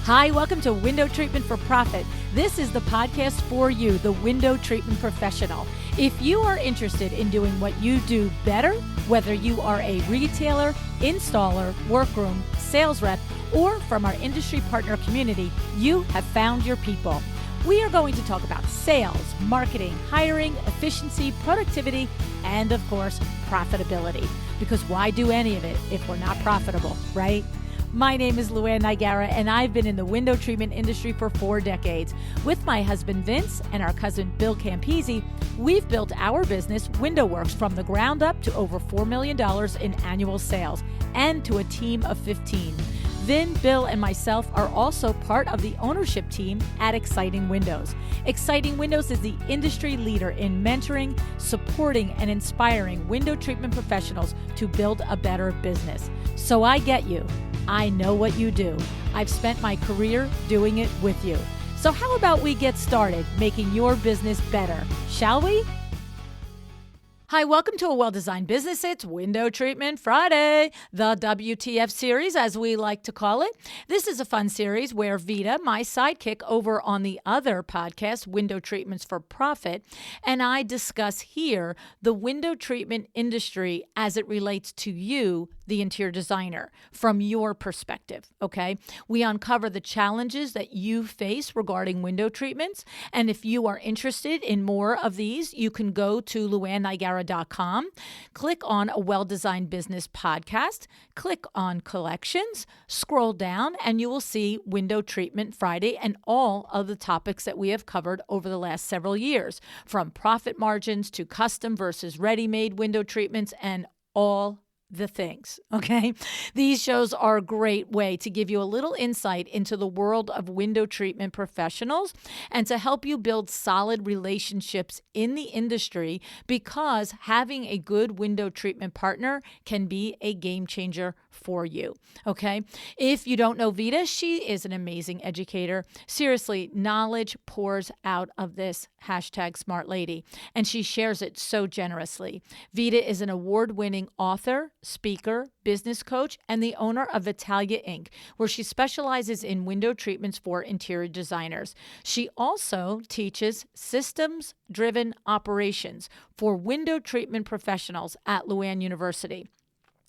Hi, welcome to Window Treatment for Profit. This is the podcast for you, the window treatment professional. If you are interested in doing what you do better, whether you are a retailer, installer, workroom, sales rep, or from our industry partner community, you have found your people. We are going to talk about sales, marketing, hiring, efficiency, productivity, and of course, profitability. Because why do any of it if we're not profitable, right? My name is LuAnn, and I've been in the window treatment industry for 4 decades. With my husband Vince and our cousin Bill Campese, we've built our business, Window Works, from the ground up to over $4 million in annual sales and to a team of 15. Vin, Bill, and myself are also part of the ownership team at Exciting Windows. Exciting Windows is the industry leader in mentoring, supporting, and inspiring window treatment professionals to build a better business. So I get you. I know what you do. I've spent my career doing it with you. So how about we get started making your business better, shall we? Hi, welcome to A Well-Designed Business. It's Window Treatment Friday, the WTF series, as we like to call it. This is a fun series where Vita, my sidekick over on the other podcast, Window Treatments for Profit, and I discuss here the window treatment industry as it relates to you, the interior designer, from your perspective, okay? We uncover the challenges that you face regarding window treatments, and if you are interested in more of these, you can go to LuAnnNigara.com, click on A Well-Designed Business Podcast, click on Collections, scroll down, and you will see Window Treatment Friday and all of the topics that we have covered over the last several years, from profit margins to custom versus ready-made window treatments and all the things, okay? These shows are a great way to give you a little insight into the world of window treatment professionals and to help you build solid relationships in the industry, because having a good window treatment partner can be a game changer for you, okay? If you don't know Vita, she is an amazing educator. Seriously, knowledge pours out of this #SmartLady, and she shares it so generously. Vita is an award-winning author, speaker, business coach, and the owner of Vitalia Inc, where she specializes in window treatments for interior designers. She also teaches systems-driven operations for window treatment professionals at LuAnn University.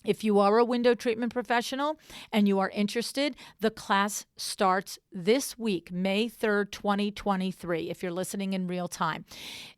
If you are a window treatment professional and you are interested, the class starts this week, May 3rd, 2023, if you're listening in real time.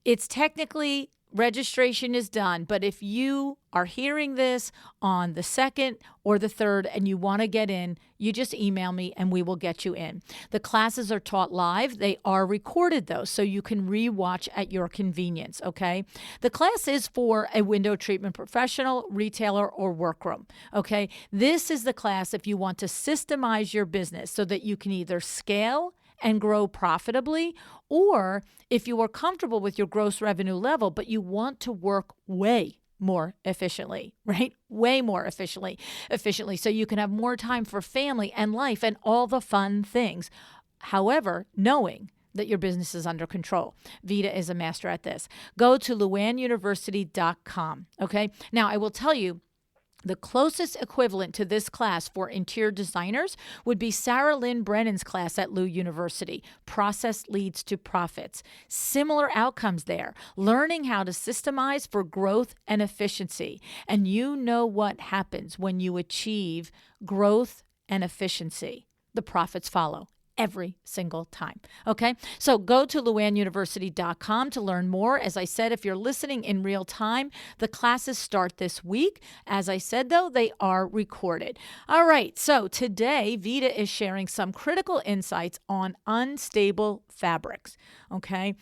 It's technically, registration is done, but if you are hearing this on the 2nd or the 3rd and you want to get in, you just email me and we will get you in. The classes are taught live. They are recorded though, so you can rewatch at your convenience, okay? The class is for a window treatment professional, retailer, or workroom, okay? This is the class if you want to systemize your business so that you can either scale and grow profitably, or if you are comfortable with your gross revenue level, but you want to work way more efficiently, right? Way more efficiently, so you can have more time for family and life and all the fun things. However, knowing that your business is under control. Vita is a master at this. Go to LuAnnUniversity.com, okay? Now, I will tell you, the closest equivalent to this class for interior designers would be Sarah Lynn Brennan's class at Lu University, Process Leads to Profits. Similar outcomes there, learning how to systemize for growth and efficiency. And you know what happens when you achieve growth and efficiency. The profits follow every single time. Okay, so go to LuAnnUniversity.com to learn more. As I said, if you're listening in real time, the classes start this week. As I said, though, they are recorded. All right, so today Vita is sharing some critical insights on unstable fabrics. Okay,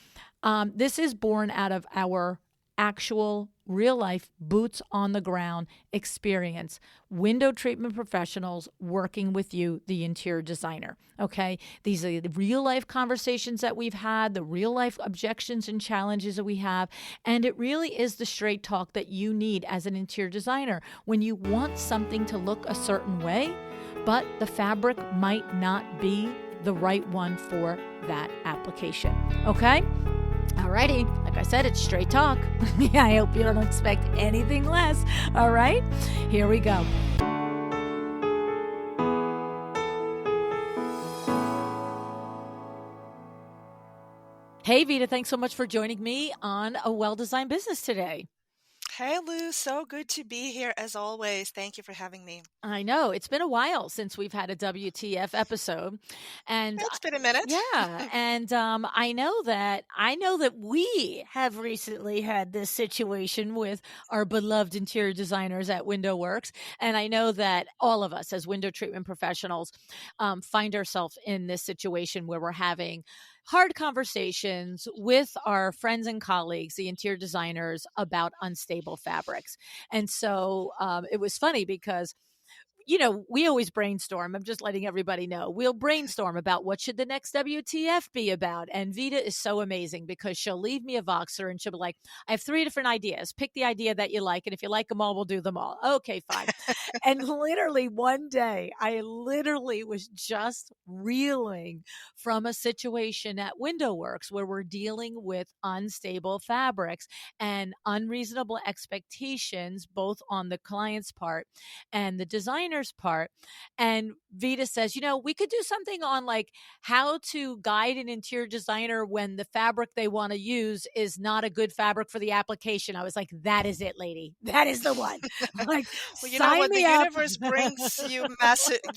this is born out of our actual real-life, boots-on-the-ground experience, window treatment professionals working with you, the interior designer, okay? These are the real-life conversations that we've had, the real-life objections and challenges that we have, and it really is the straight talk that you need as an interior designer when you want something to look a certain way, but the fabric might not be the right one for that application, okay? Alrighty, like I said, it's straight talk. Yeah, I hope you don't expect anything less. All right, here we go. Hey, Vita, thanks so much for joining me on A Well-Designed Business today. Hey Lou, so good to be here as always. Thank you for having me. I know it's been a while since we've had a WTF episode, and It's been a minute. yeah, and I know that we have recently had this situation with our beloved interior designers at Window Works, and I know that all of us as window treatment professionals find ourselves in this situation where we're having hard conversations with our friends and colleagues, the interior designers, about unstable fabrics. And so it was funny because we always brainstorm. I'm just letting everybody know. We'll brainstorm about what should the next WTF be about. And Vita is so amazing because she'll leave me a Voxer and she'll be like, I have 3 different ideas. Pick the idea that you like. And if you like them all, we'll do them all. Okay, fine. And literally one day, I literally was just reeling from a situation at Window Works where we're dealing with unstable fabrics and unreasonable expectations, both on the client's part and the designer's part. And Vita says, we could do something on like how to guide an interior designer when the fabric they want to use is not a good fabric for the application. I was like, that is it, lady. That is the one. Like, Well, you know sign what? The me up. universe brings you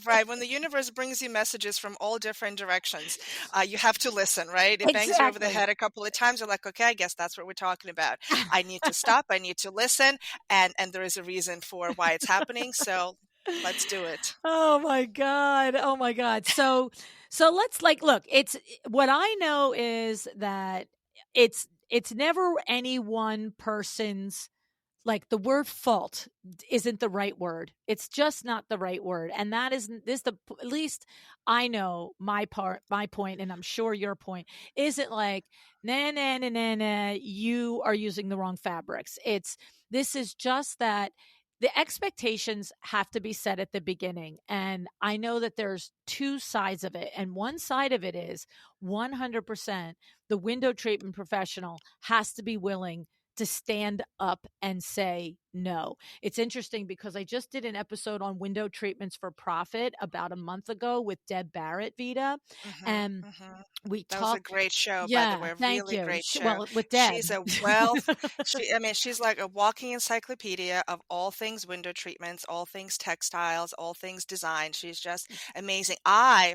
right? When the universe brings you messages from all different directions, you have to listen, right? It bangs you over the Exactly. head a couple of times. You're like, okay, I guess that's what we're talking about. I need to stop. I need to listen, and there is a reason for why it's happening. So let's do it. Oh my god. Oh my god. So let's like look, it's what I know is that it's never any one person's, like, the word fault isn't the right word. It's just not the right word. And that isn't this the at least I know my point, and I'm sure your point isn't like, nah, nah, nah, nah, nah, you are using the wrong fabrics. This is just that the expectations have to be set at the beginning. And I know that there's 2 sides of it. And one side of it is 100% the window treatment professional has to be willing to stand up and say no. It's interesting because I just did an episode on window treatments for profit about a month ago with Deb Barrett, Vita, hmm and hmm we That was a talked. great show, by the Yeah, way. A thank really you. great show. Well, with Deb. She's a wealth. I mean, she's like a walking encyclopedia of all things window treatments, all things textiles, all things design. She's just amazing. I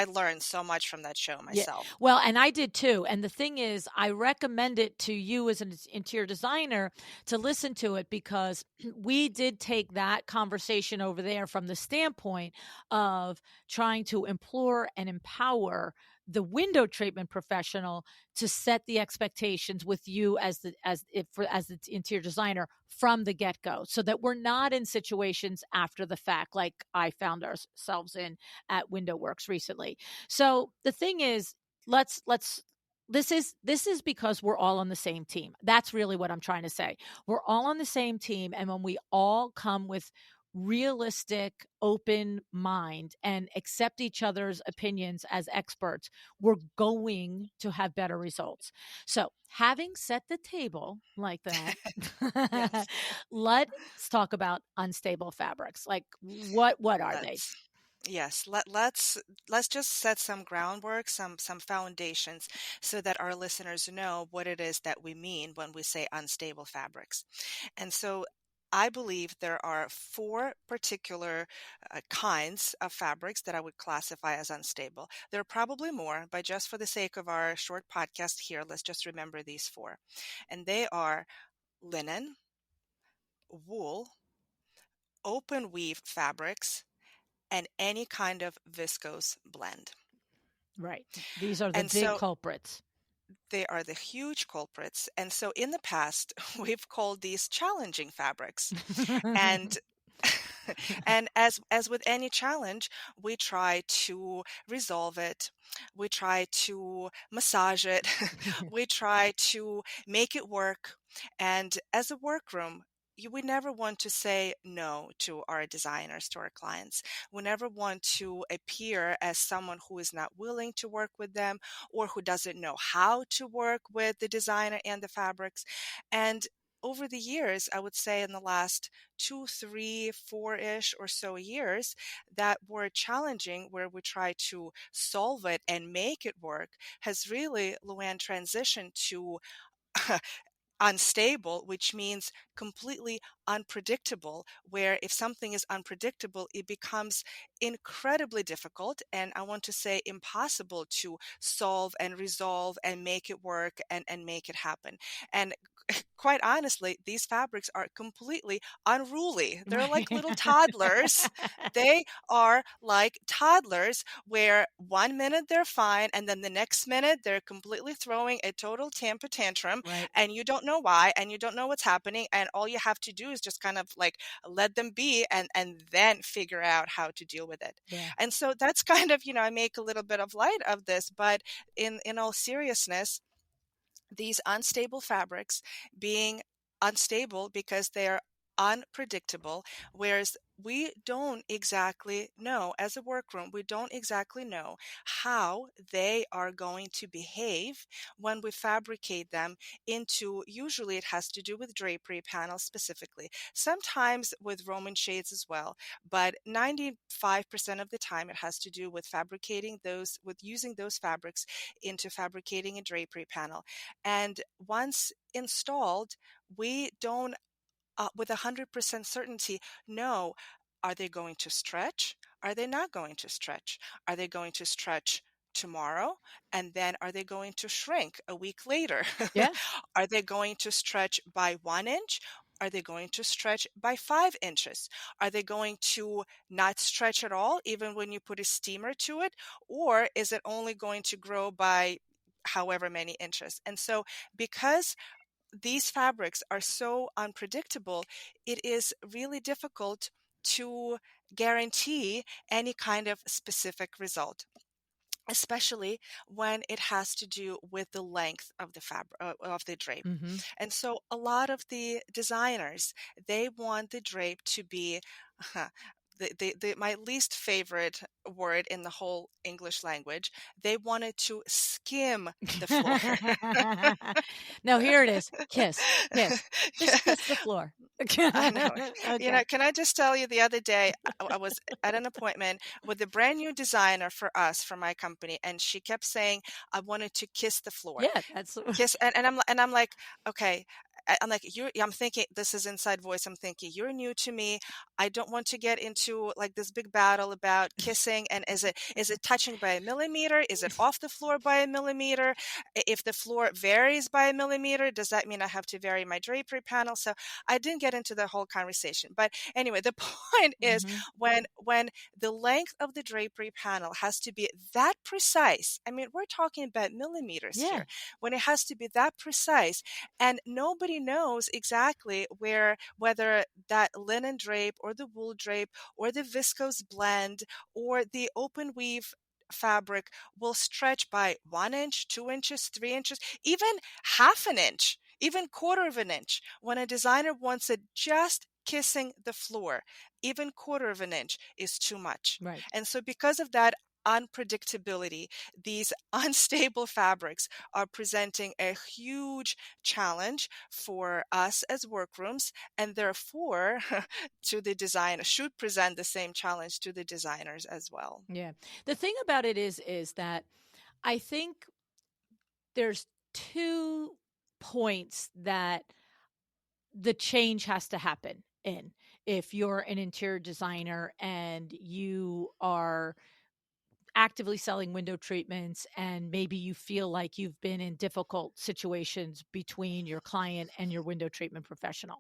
learned so much from that show Yeah. myself. Well, and I did too. And the thing is, I recommend it to you as an interior designer to listen to it because we did take that conversation over there from the standpoint of trying to implore and empower the window treatment professional to set the expectations with you as the interior designer from the get-go, so that we're not in situations after the fact like I found ourselves in at Window Works recently. So the thing is, let's this is because we're all on the same team. That's really what I'm trying to say. We're all on the same team, and when we all come with realistic, open mind and accept each other's opinions as experts, we're going to have better results. So, having set the table like that, Yes. let's talk about unstable fabrics. Like what are they? Let's yes, let's just set some groundwork, some foundations so that our listeners know what it is that we mean when we say unstable fabrics. And so I believe there are 4 particular kinds of fabrics that I would classify as unstable. There are probably more, but just for the sake of our short podcast here, let's just remember these 4. And they are linen, wool, open weave fabrics, and any kind of viscose blend. Right. These are the And big so culprits. they are the huge culprits. And so in the past, we've called these challenging fabrics. And and as with any challenge, we try to resolve it. We try to massage it. We try to make it work. And as a workroom, we never want to say no to our designers, to our clients. We never want to appear as someone who is not willing to work with them or who doesn't know how to work with the designer and the fabrics. And over the years, I would say in the last 2, 3, 4-ish or so years that were challenging, where we try to solve it and make it work, has really, LuAnn, transitioned to unstable, which means completely unpredictable, where if something is unpredictable, it becomes incredibly difficult, and I want to say impossible to solve and resolve and make it work and make it happen. And quite honestly, these fabrics are completely unruly. They're like Right. little toddlers. They are like toddlers, where one minute they're fine, and then the next minute they're completely throwing a total temper tantrum, Right. and you don't know why, and you don't know what's happening, and all you have to do is just kind of like let them be, and then figure out how to deal with it. Yeah. And so that's kind of, I make a little bit of light of this, but in all seriousness, these unstable fabrics being unstable because they're unpredictable, whereas we don't exactly know, as a workroom, we don't exactly know how they are going to behave when we fabricate them into, usually it has to do with drapery panels specifically, sometimes with Roman shades as well, but 95% of the time it has to do with fabricating those, with using those fabrics into fabricating a drapery panel. And once installed, we don't, with 100% certainty, know, are they going to stretch? Are they not going to stretch? Are they going to stretch tomorrow? And then are they going to shrink a week later? Yeah. Are they going to stretch by 1 inch? Are they going to stretch by 5 inches? Are they going to not stretch at all, even when you put a steamer to it? Or is it only going to grow by however many inches? And so, because these fabrics are so unpredictable, it is really difficult to guarantee any kind of specific result, especially when it has to do with the length of the fabric, of the drape. Mm-hmm. And so a lot of the designers, they want the drape to be my least favorite word in the whole English language. They wanted to skim the floor. No, here it is. Kiss, kiss. Just kiss the floor. I know. Okay. Can I just tell you, the other day I was at an appointment with a brand new designer for us, for my company, and she kept saying, I wanted to kiss the floor. Yeah, that's Kiss, and I'm like, okay. I'm like, I'm thinking, this is inside voice. I'm thinking, you're new to me. I don't want to get into like this big battle about kissing. And is it touching by a millimeter? Is it off the floor by a millimeter? If the floor varies by a millimeter, does that mean I have to vary my drapery panel? So I didn't get into the whole conversation. But anyway, the point is, hmm when the length of the drapery panel has to be that precise, I mean, we're talking about millimeters Yeah. here, when it has to be that precise, and nobody knows exactly whether that linen drape or the wool drape or the viscose blend or the open weave fabric will stretch by 1 inch, 2 inches, 3 inches, even half an inch, even quarter of an inch. When a designer wants it just kissing the floor, even quarter of an inch is too much. Right. And so, because of that unpredictability, these unstable fabrics are presenting a huge challenge for us as workrooms, and therefore to the designer, should present the same challenge to the designers as well. Yeah. The thing about it is that I think there's 2 points that the change has to happen in. If you're an interior designer and you are actively selling window treatments and maybe you feel like you've been in difficult situations between your client and your window treatment professional.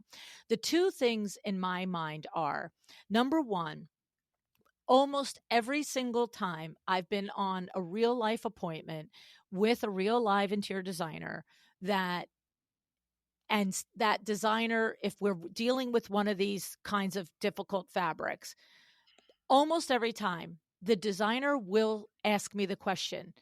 The 2 things in my mind are, number 1, almost every single time I've been on a real life appointment with a real live interior designer, that designer, if we're dealing with one of these kinds of difficult fabrics, almost every time the designer will ask me the question,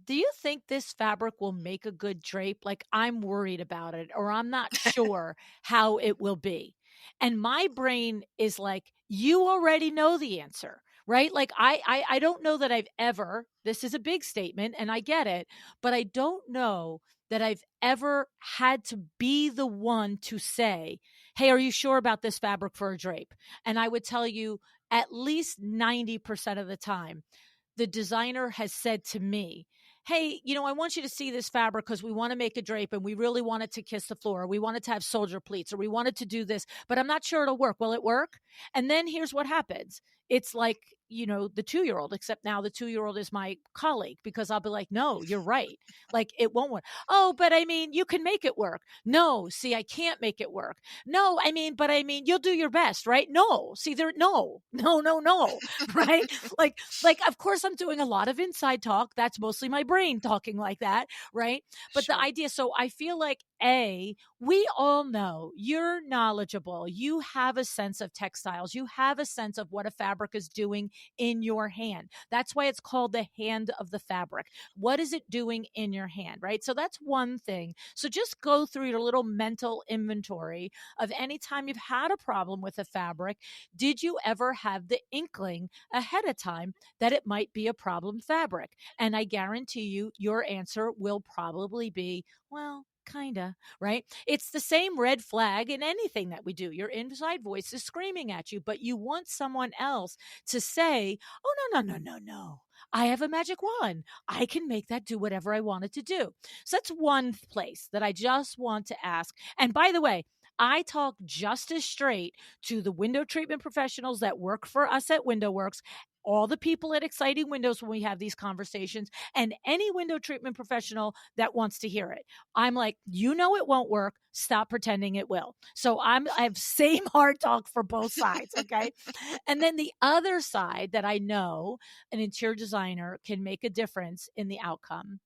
do you think this fabric will make a good drape? Like, I'm worried about it, or I'm not sure how it will be. And my brain is like, you already know the answer, right? Like, I don't know that I've ever, this is a big statement and I get it, but I don't know that I've ever had to be the one to say, hey, are you sure about this fabric for a drape? And I would tell you at least 90% of the time, the designer has said to me, hey, I want you to see this fabric because we want to make a drape and we really want it to kiss the floor. Or we want it to have soldier pleats, or we wanted to do this, but I'm not sure it'll work. Will it work? And then here's what happens. It's like, the 2-year-old, except now the 2-year-old is my colleague, because I'll be like, no, you're right. Like, it won't work. Oh, but I mean, you can make it work. No, see, I can't make it work. No, but you'll do your best, right? No, see, no, right? Like, of course, I'm doing a lot of inside talk. That's mostly my brain talking like that, right? But the Sure. idea, so I feel like, we all know you're knowledgeable. You have a sense of textiles. You have a sense of what a fabric is doing in your hand. That's why it's called the hand of the fabric. What is it doing in your hand, right? So that's one thing. So just go through your little mental inventory of any time you've had a problem with a fabric. Did you ever have the inkling ahead of time that it might be a problem fabric? And I guarantee you, your answer will probably be, well, kinda, right? It's the same red flag in anything that we do. Your inside voice is screaming at you, but you want someone else to say, oh, no. I have a magic wand. I can make that do whatever I want it to do. So that's one place that I just want to ask. And by the way, I talk just as straight to the window treatment professionals that work for us at WindowWorks, all the people at Exciting Windows when we have these conversations, and any window treatment professional that wants to hear it. I'm like, it won't work. Stop pretending it will. So I have same hard talk for both sides. Okay. And then the other side that I know an interior designer can make a difference in the outcome,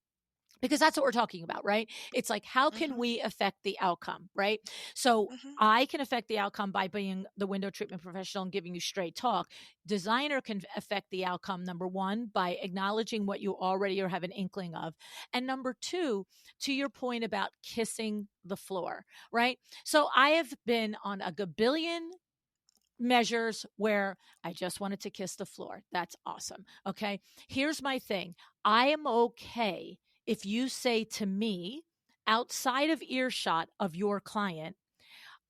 because that's what we're talking about, right? It's like, how can Mm-hmm. we affect the outcome, right? So Mm-hmm. I can affect the outcome by being the window treatment professional and giving you straight talk. Designer can affect the outcome, number one, by acknowledging what you already or have an inkling of. And number two, to your point about kissing the floor, right? So I have been on a gabillion measures where I just wanted to kiss the floor. That's awesome. Okay. Here's my thing. I am okay if you say to me, outside of earshot of your client,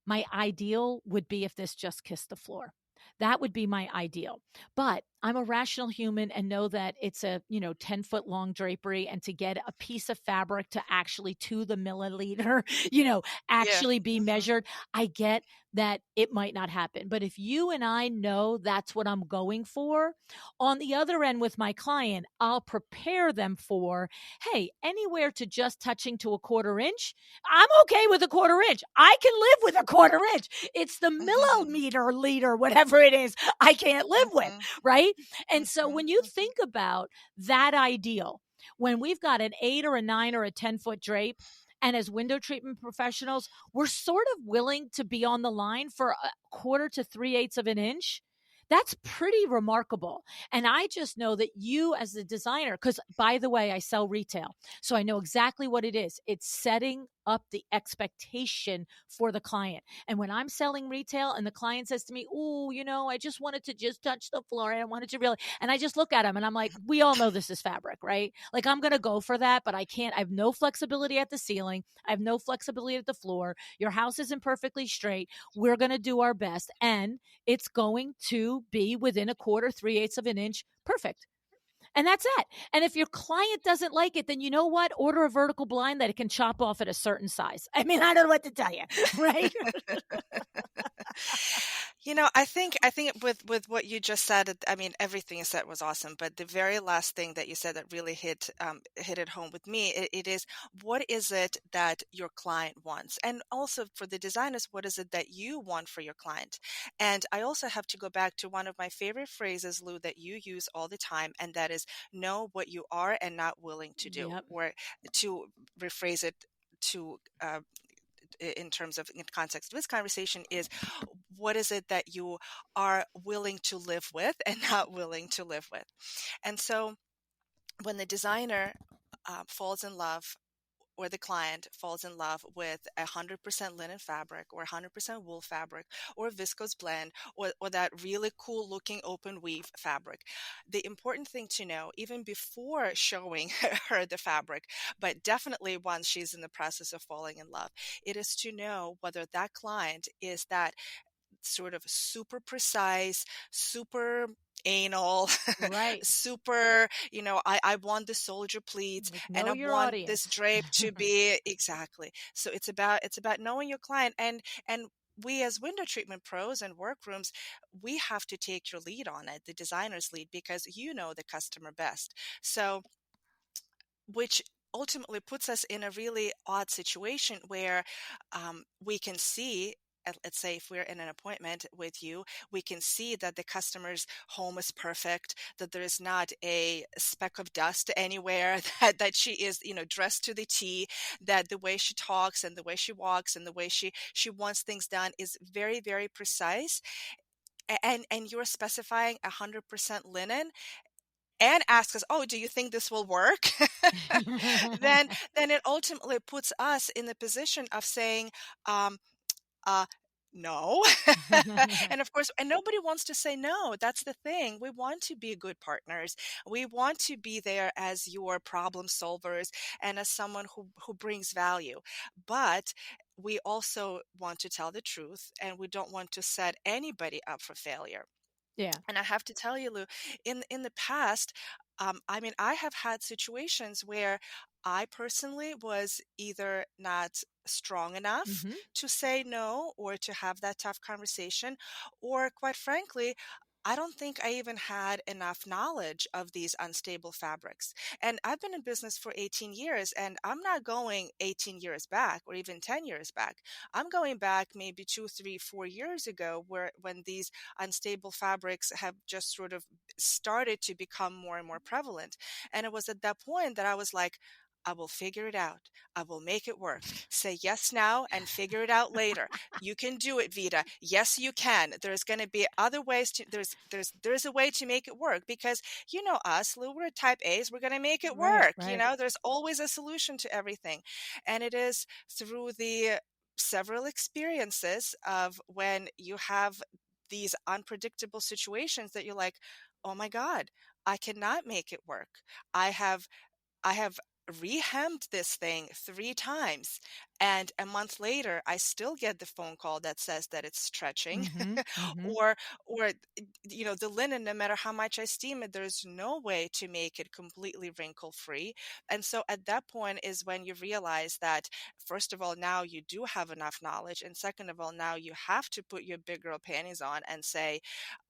my ideal would be if this just kissed the floor. That would be my ideal. But I'm a rational human and know that it's a, 10-foot long drapery, and to get a piece of fabric to actually to the milliliter, Yeah. actually be Mm-hmm. measured. I get that it might not happen. But if you and I know that's what I'm going for, on the other end with my client, I'll prepare them for, hey, anywhere to just touching to a 1/4 inch, I'm okay with a 1/4 inch. I can live with a 1/4 inch. It's the Mm-hmm. millimeter, liter, whatever it is, I can't live with, Mm-hmm. right? And so Mm-hmm. when you Mm-hmm. think about that ideal, when we've got an 8 or a 9 or a 10-foot drape, and as window treatment professionals, we're sort of willing to be on the line for a 1/4 to 3/8 of an inch. That's pretty remarkable. And I just know that you, as the designer, because by the way, I sell retail, so I know exactly what it is. It's setting up the expectation for the client. And when I'm selling retail and the client says to me, oh, I just wanted to just touch the floor. I wanted to really, and I just look at him and I'm like, we all know this is fabric, right? Like, I'm going to go for that, but I can't, I have no flexibility at the ceiling. I have no flexibility at the floor. Your house isn't perfectly straight. We're going to do our best. And it's going to be within a 1/4, 3/8 of an inch. Perfect. And that's it. And if your client doesn't like it, then you know what? Order a vertical blind that it can chop off at a certain size. I mean, I don't know what to tell you, right? I think with what you just said, I mean, everything you said was awesome, but the very last thing that you said that really hit it home with me, it is, what is it that your client wants? And also for the designers, what is it that you want for your client? And I also have to go back to one of my favorite phrases, Lou, that you use all the time, and that is, know what you are and not willing to do, Yep. or to rephrase it to in terms of in context of this conversation is, what is it that you are willing to live with and not willing to live with? And so when the designer falls in love or the client falls in love with 100% linen fabric or 100% wool fabric or viscose blend or that really cool looking open weave fabric. The important thing to know, even before showing her the fabric, but definitely once she's in the process of falling in love, it is to know whether that client is that sort of super precise, super anal, Right. super, I want the soldier pleats Like, and know I your want this audience. drape to be exactly. So it's about knowing your client, and we as window treatment pros and workrooms, we have to take your lead on it, the designer's lead, because you know the customer best. So which ultimately puts us in a really odd situation where we can see, let's say if we're in an appointment with you, we can see that the customer's home is perfect, that there is not a speck of dust anywhere, that she is, dressed to the T, that the way she talks and the way she walks and the way she wants things done is very, very precise. And you're specifying 100% linen and ask us, "Oh, do you think this will work?" then then it ultimately puts us in the position of saying, um, uh, no. And of course, and nobody wants to say no. That's the thing. We want to be good partners. We want to be there as your problem solvers and as someone who brings value. But we also want to tell the truth, and we don't want to set anybody up for failure. Yeah. And I have to tell you, Lou, in the past, I mean, I have had situations where I personally was either not strong enough Hmm. to say no or to have that tough conversation, or quite frankly, I don't think I even had enough knowledge of these unstable fabrics. And I've been in business for 18 years, and I'm not going 18 years back or even 10 years back. I'm going back maybe 2, 3, 4 years ago, where when these unstable fabrics have just sort of started to become more and more prevalent. And it was at that point that I was like, I will figure it out. I will make it work. Say yes now and figure it out later. You can do it, Vita. Yes, you can. There's going to be other ways to there's a way to make it work, because you know us, Lou, we're type A's, we're going to make it Right, work. right. There's always a solution to everything. And it is through the several experiences of when you have these unpredictable situations that you're like, oh my God, I cannot make it work. I have I have rehemmed this thing 3 times, and a month later I still get the phone call that says that it's stretching. Hmm. Hmm. or the linen, no matter how much I steam it, there's no way to make it completely wrinkle free. And so at that point is when you realize that, first of all, now you do have enough knowledge, and second of all, now you have to put your big girl panties on and say,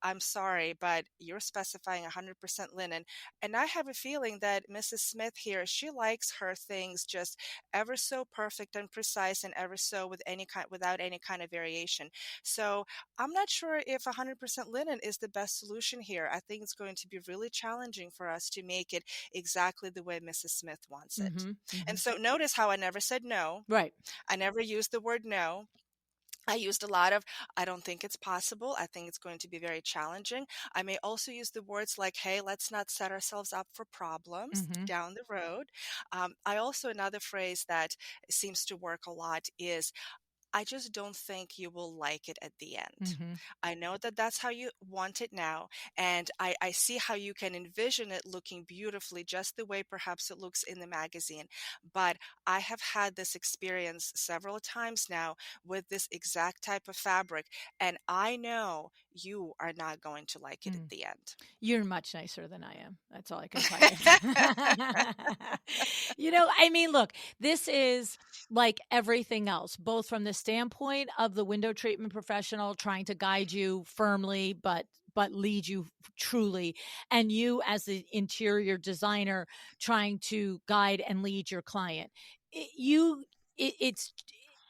I'm sorry, but you're specifying 100% linen, and I have a feeling that Mrs. Smith here, she likes her things just ever so perfect and precise, and ever so without any kind of variation. So I'm not sure if 100% linen is the best solution here. I think it's going to be really challenging for us to make it exactly the way Mrs. Smith wants it. Hmm. Hmm. And so notice how I never said no. Right. I never used the word no. I used a lot of, I don't think it's possible. I think it's going to be very challenging. I may also use the words like, hey, let's not set ourselves up for problems Hmm. down the road. I also, another phrase that seems to work a lot is, I just don't think you will like it at the end. Hmm. I know that that's how you want it now, and I see how you can envision it looking beautifully, just the way perhaps it looks in the magazine. But I have had this experience several times now with this exact type of fabric, and I know you are not going to like it at Mm. the end. You're much nicer than I am. That's all I can tell you. I mean, look, this is like everything else, both from the standpoint of the window treatment professional trying to guide you firmly, but lead you truly, and you as the interior designer trying to guide and lead your client. It's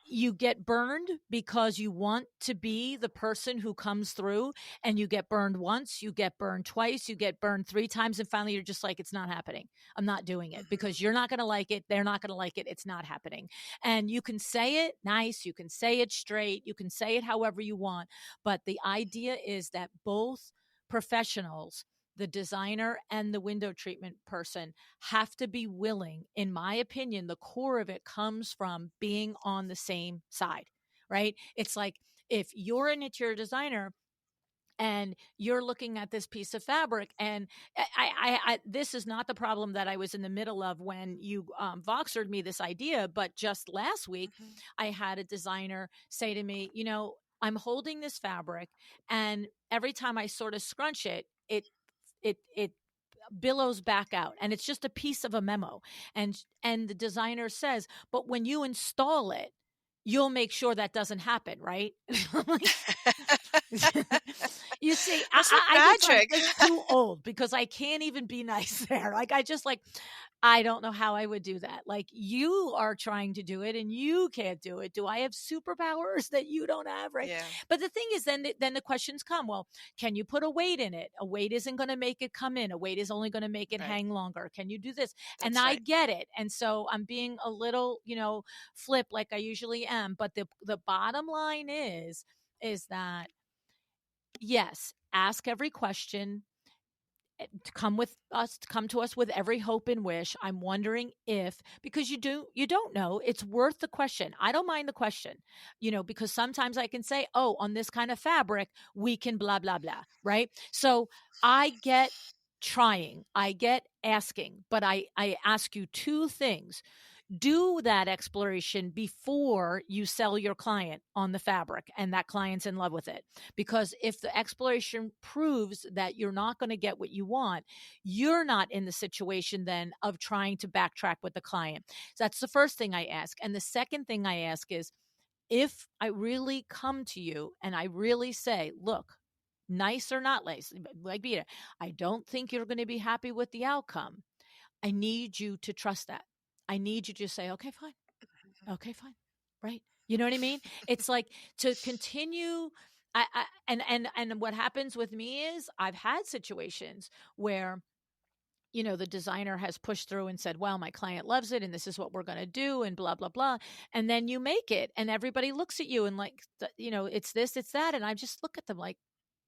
you get burned because you want to be the person who comes through, and you get burned once, you get burned twice, you get burned 3 times, and finally you're just like, it's not happening. I'm not doing it because you're not going to like it. They're not going to like it. It's not happening. And you can say it nice, you can say it straight, you can say it however you want. But the idea is that both professionals the designer and the window treatment person have to be willing, in my opinion, the core of it comes from being on the same side, right? It's like if you're an interior designer and you're looking at this piece of fabric, and this is not the problem that I was in the middle of when you voxered me this idea, but just last week Mhm. I had a designer say to me, I'm holding this fabric, and every time I sort of scrunch it, it billows back out, and it's just a piece of a memo. And the designer says, but when you install it, you'll make sure that doesn't happen, right? Like, you see, That's like I guess I'm magic. just too old because I can't even be nice there. Like, I don't know how I would do that. Like, you are trying to do it and you can't do it. Do I have superpowers that you don't have? Right. Yeah, But the thing is, then the questions come. Well, can you put a weight in it? A weight isn't going to make it come in. A weight is only going to make it right. hang longer. Can you do this? And That's I right. get it. And so I'm being a little, flip like I usually am. But the bottom line is that yes, ask every question, to come to us with every hope and wish. I'm wondering if, because you don't know, it's worth the question. I don't mind the question, because sometimes I can say, oh, on this kind of fabric we can blah blah blah, right? So I get trying, I get asking, but I ask you two things. Do that exploration before you sell your client on the fabric and that client's in love with it. Because if the exploration proves that you're not going to get what you want, you're not in the situation then of trying to backtrack with the client. So that's the first thing I ask. And the second thing I ask is, if I really come to you and I really say, look, nice or not nice, like Vita, I don't think you're going to be happy with the outcome. I need you to trust that. I need you to say, okay, fine. Okay, fine. Right. You know what I mean? It's like to continue. And what happens with me is I've had situations where, the designer has pushed through and said, well, my client loves it and this is what we're going to do and blah, blah, blah. And then you make it and everybody looks at you and like, it's this, it's that. And I just look at them like,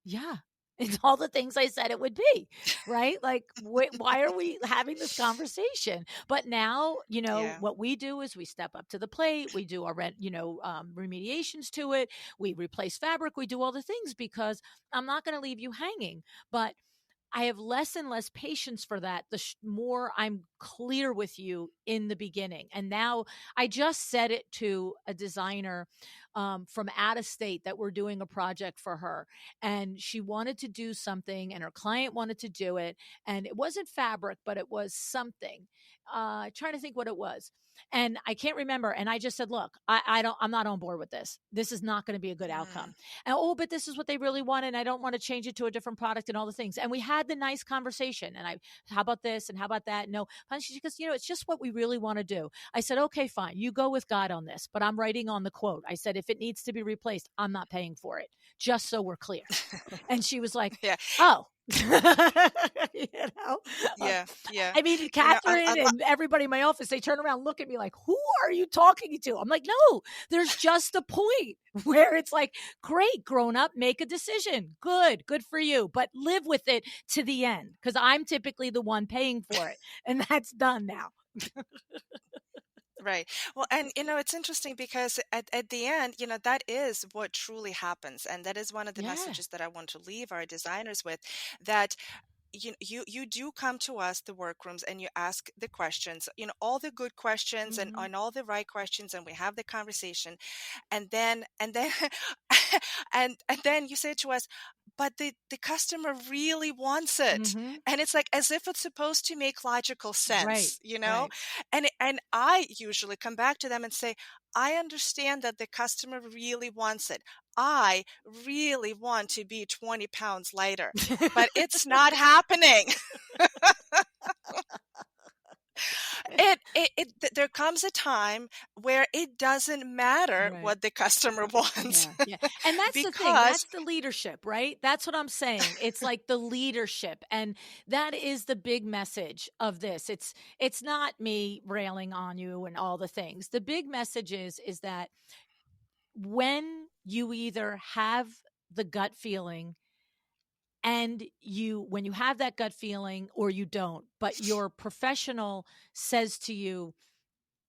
yeah, it's all the things I said it would be, right? Like, why are we having this conversation? But now, Yeah. what we do is we step up to the plate. We do our, remediations to it. We replace fabric. We do all the things because I'm not going to leave you hanging. But I have less and less patience for that the more I'm clear with you in the beginning. And now I just said it to a designer from out of state that we're doing a project for her. And she wanted to do something and her client wanted to do it. And it wasn't fabric, but it was something. Trying to think what it was. And I can't remember. And I just said, look, I'm not on board with this. This is not going to be a good Mm. outcome. And but this is what they really want. And I don't want to change it to a different product and all the things. And we had the nice conversation. And how about this? And how about that? No, she goes, it's just what we really want to do. I said, okay, fine. You go with God on this, but I'm writing on the quote. I said, if it needs to be replaced, I'm not paying for it, just so we're clear. And she was like, Yeah. oh, you know, uh, Yeah. Yeah. I mean, You know, Catherine and everybody in my office, they turn around, look at me like, who are you talking to? I'm like, no, there's just a point where it's like, great, grown up, make a decision. Good for you. But live with it to the end because I'm typically the one paying for it. And that's done now. right. Well, and it's interesting because at the end, that is what truly happens. And that is one of the Yeah. messages that I want to leave our designers with, that you do come to us, the workrooms, and you ask the questions, all the good questions, Mm-hmm. and all the right questions, and we have the conversation. And then and then you say to us, but the customer really wants it. Mm-hmm. And it's like as if it's supposed to make logical Right. sense. Right. And I usually come back to them and say, I understand that the customer really wants it. I really want to be 20 pounds lighter, but it's not happening. There comes a time where it doesn't matter Right. what the customer wants. Yeah, yeah. And that's the thing. Because That's the leadership, right? That's what I'm saying. It's like the leadership. And that is the big message of this. It's not me railing on you and all the things. The big message is that when you either have the gut feeling and when you have that gut feeling, or you don't, but your professional says to you,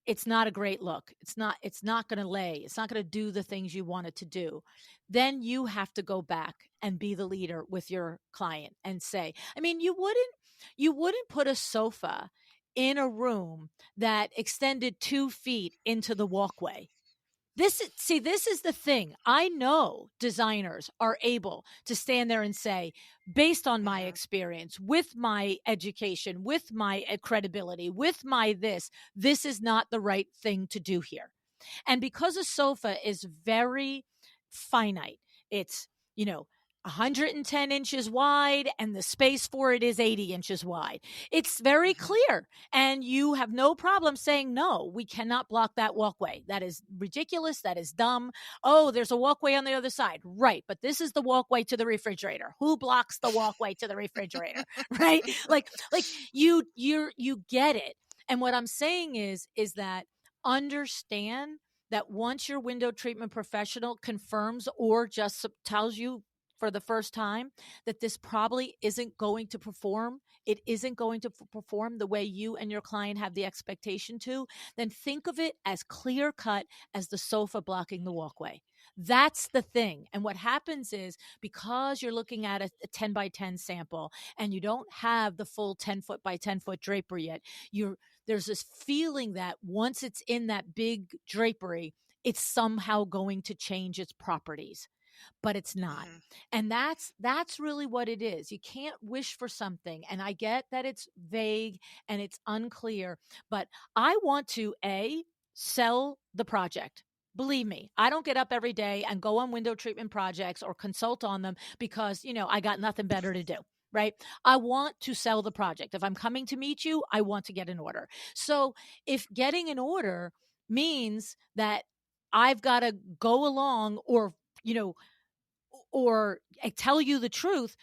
it's not a great look. It's not going to lay. It's not going to do the things you want it to do. Then you have to go back and be the leader with your client and say, I mean, you wouldn't put a sofa in a room that extended 2 feet into the walkway. This is the thing. I know designers are able to stand there and say, based on my Hmm. experience, with my education, with my credibility, with my this is not the right thing to do here. And because a sofa is very finite, it's, you know, 110 inches wide and the space for it is 80 inches wide. It's very Hmm. clear. And you have no problem saying, no, we cannot block that walkway. That is ridiculous. That is dumb. Oh, there's a walkway on the other side. Right. But this is the walkway to the refrigerator. Who blocks the walkway to the refrigerator? Right. Like you get it. And what I'm saying is that understand that once your window treatment professional confirms or just tells you for the first time that this probably isn't going to perform, it isn't going to perform the way you and your client have the expectation to, then think of it as clear cut as the sofa blocking the walkway. That's the thing. And what happens is, because you're looking at a 10 by 10 sample and you don't have the full 10 foot by 10 foot drapery yet, there's this feeling that once it's in that big drapery, it's somehow going to change its properties, but it's not. Hmm. And that's really what it is. You can't wish for something. And I get that it's vague and it's unclear, but I want to sell the project. Believe me, I don't get up every day and go on window treatment projects or consult on them because, I got nothing better to do. Right. I want to sell the project. If I'm coming to meet you, I want to get an order. So if getting an order means that I've got to go along you know, or tell you the truth,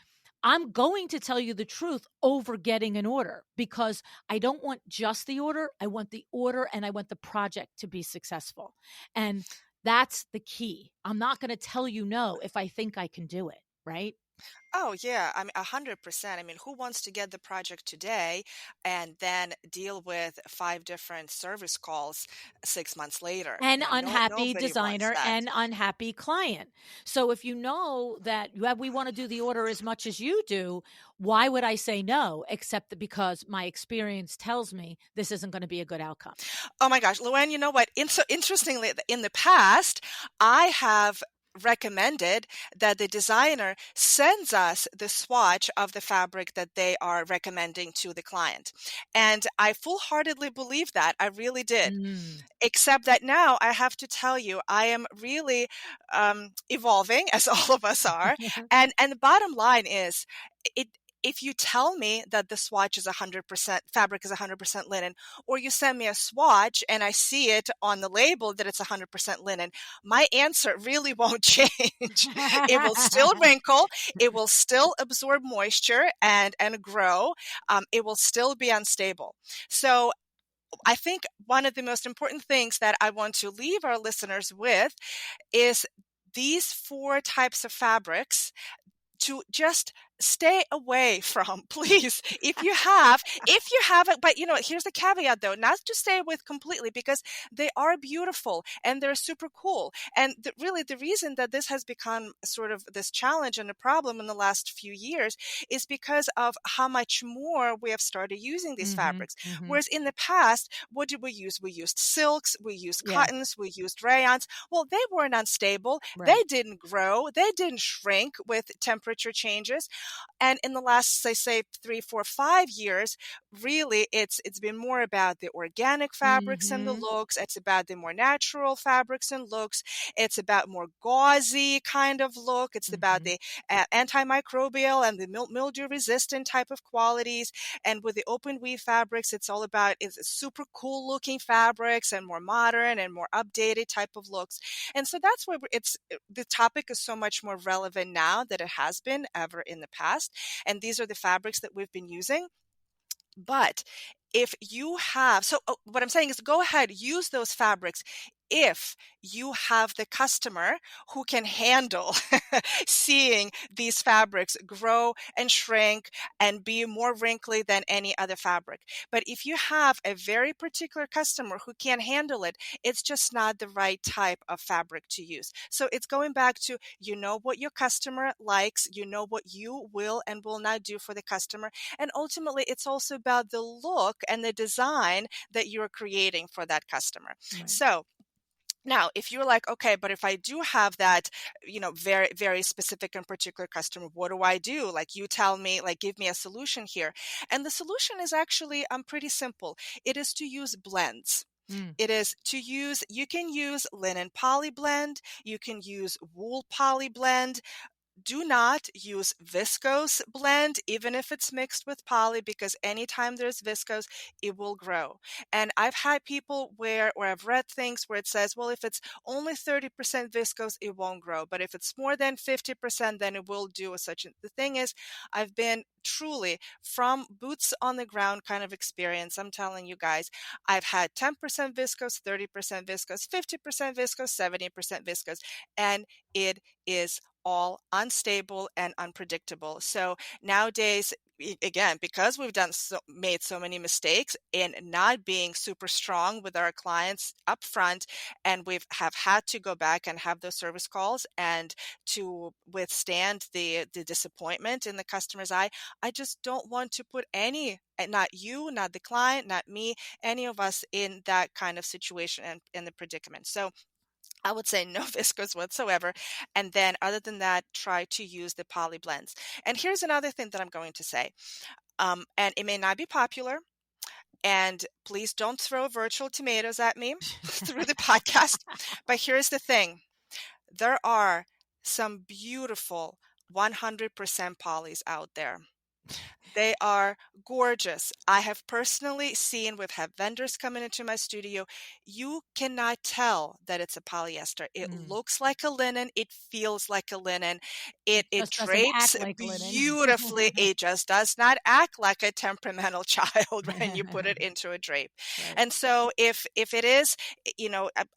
I'm going to tell you the truth over getting an order, because I don't want just the order. I want the order and I want the project to be successful. And that's the key. I'm not going to tell you no if I think I can do it. Right. Oh yeah, I mean 100%. I mean, who wants to get the project today and then deal with 5 different service calls 6 months later? And No, unhappy nobody wants designer that. and unhappy client. So if you know that we want to do the order as much as you do, why would I say no, except that because my experience tells me this isn't going to be a good outcome? Oh my gosh, LuAnn, you know what? So interestingly, in the past, I have recommended that the designer sends us the swatch of the fabric that they are recommending to the client. And I full-heartedly believe that. I really did. Mm. Except that now I have to tell you, I am really evolving, as all of us are. And the bottom line is, it if you tell me that the swatch is 100% fabric is 100% linen, or you send me a swatch and I see it on the label that it's 100% linen, my answer really won't change. It will still wrinkle. It will still absorb moisture and grow. It will still be unstable. So I think one of the most important things that I want to leave our listeners with is these 4 types of fabrics to just stay away from, please. If you haven't, but here's the caveat though, not to stay with completely, because they are beautiful and they're super cool. And really the reason that this has become sort of this challenge and a problem in the last few years is because of how much more we have started using these Hmm. fabrics. Hmm. Whereas in the past, what did we use? We used silks, we used Yeah. cottons, we used rayons. Well, they weren't unstable. They Right. didn't grow. They didn't shrink with temperature changes. And in the last, say 3, 4, 5 years, really it's been more about the organic fabrics and the Hmm. looks. It's about the more natural fabrics and looks. It's about more gauzy kind of look. It's about Hmm. the antimicrobial and the mildew resistant type of qualities. And with the open weave fabrics, it's super cool looking fabrics and more modern and more updated type of looks. And so that's where the topic is so much more relevant now than it has been ever in the past. And these are the fabrics that we've been using. But if you have, what I'm saying is, go ahead, use those fabrics. if you have the customer who can handle seeing these fabrics grow and shrink and be more wrinkly than any other fabric. But if you have a very particular customer who can't handle it, it's just not the right type of fabric to use. So it's going back to, you know what your customer likes, you know what you will and will not do for the customer. And ultimately, it's also about the look and the design that you're creating for that customer. Right. So now, if you're like, okay, but if I do have that, very, very specific and particular customer, what do I do? Like, you tell me, like, give me a solution here. And the solution is actually pretty simple. It is to use blends. Mm. It is to use, you can use linen poly blend, you can use wool poly blend. Do not use viscose blend, even if it's mixed with poly, because anytime there's viscose, it will grow. And I've had people or I've read things where it says, well, if it's only 30% viscose, it won't grow. But if it's more than 50%, then it will do such. The thing is, I've been truly from boots on the ground kind of experience. I'm telling you guys, I've had 10% viscose, 30% viscose, 50% viscose, 70% viscose, and it is all unstable and unpredictable. So nowadays, again, because we've made so many mistakes in not being super strong with our clients up front, and have had to go back and have those service calls and to withstand the disappointment in the customer's eye, I just don't want to put not you, not the client, not me, any of us in that kind of situation and in the predicament. So I would say no viscose whatsoever. And then other than that, try to use the poly blends. And here's another thing that I'm going to say. And it may not be popular. And please don't throw virtual tomatoes at me through the podcast. But here's the thing. There are some beautiful 100% polys out there. They are gorgeous. I have personally seen, we've had vendors coming into my studio. You cannot tell that it's a polyester. It looks like a linen. It feels like a linen. It Just doesn't drapes act like linen. beautifully. It just does not act like a temperamental child when you put it into a drape. Right. And so if it is,